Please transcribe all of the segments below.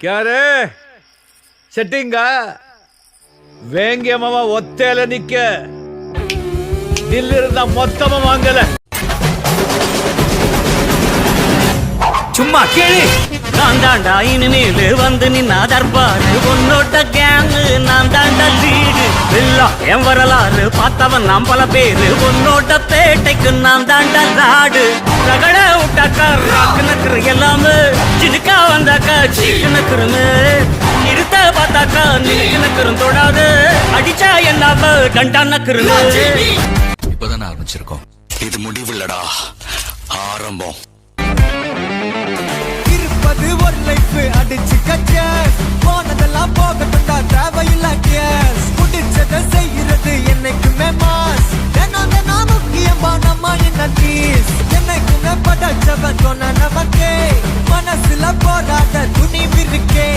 क्या रे செட்டிங்க வேங்கியமாவா ஒத்தையில நிக்க தில்லிருந்தா மொத்தமா வாங்கல சும்மா கேளு நான் தாண்டா இனிமேலு வந்து நின்னா தர்பாரு உன்னோட கேங்கு நான் தாண்டா லீடு எல்லாம் என் வரலாறு பார்த்தவன் நாம் பல பேரு உன்னோட பேட்டைக்கு நான் தாண்டா ராடு ரகட விட்டாக்கா ராக்கு நக்குற எல்லாமே சினுக்கா வந்தாக்கா சீக்கு நக்குருமே நிறுத்த பார்த்தாக்கா நினைக்கு நக்குறும் தொடாது அடிச்சா எல்லாம டண்டா நக்குருமே. இப்பதானே ஆரம்பிச்சிருக்கோம், இது முடிவில்லடா, ஆரம்பம். ஒரு லைஃப் அடிச்சு கச்சேஸ் போனதெல்லாம் போகட்டும்டா தேவையில்ல கேஸ் முடிச்சதை செய்யறது என்னைக்குமே மாஸ் தினம் முக்கியமா நம்ம என்ன பீஸ் என்னைக்குமே படைச்சவன் சொன்ன நமக்கே மனசுல போராட துணிவு இருக்கே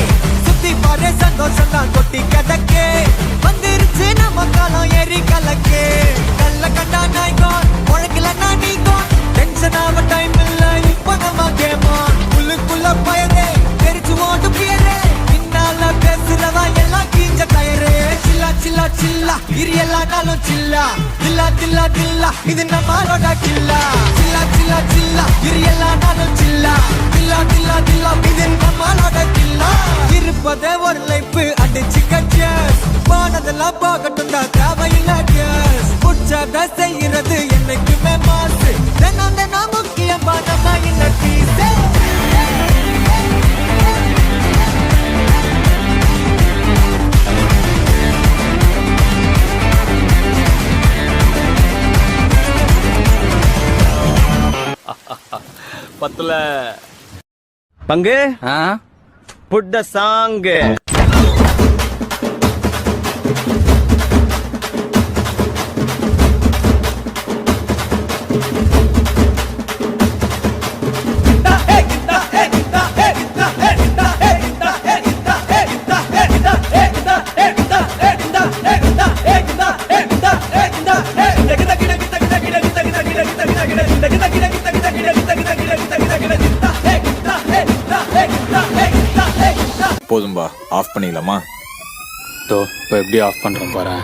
சுத்தி பாரு சந்தோஷம் தான் கொட்டி கதக்கே வந்துருச்சு நம்ம காலம் ஏறி கலக்கே நல்ல கண்டா நாய்கோன் உழைக்கலன்னா நீங்கோன் டென்ஷன் ஆக டைம் இல்ல இப்ப நம்ம கேமான் உள்ளுக்குள்ள பயரே தெரிச்சு ஓட்டு பியரே பின்னால பேசுறவா எல்லாம் கீஞ்ச டயரே சில்லா சில்லா சில்லா இரு எல்லா நாளும் சில்லா தில்லா தில்லா தில்லா இது நம்மளோட கில்லா சில்லா சில்லா சில்லா இரு எல்லா நாளும் சில்லா தில்லா தில்லா தில்லா இது நம்மளோட கில்லா இருப்பதே ஒரு லைஃப் அடிச்சு கச்சேஸ் போனதெல்லாம் போகட்டும் தான் தேவையில்ல கேஸ் உற்சாக செய்யறது என்னைக்குமே மாசு தினம் முக்கியமா நம்ம என்ன பீஸே. பத்துல பங்கு புட் த சாங். போதும்பா, ஆஃப் பண்ணிடலாமா? இப்போ எப்படி ஆஃப் பண்றேன் பாரு.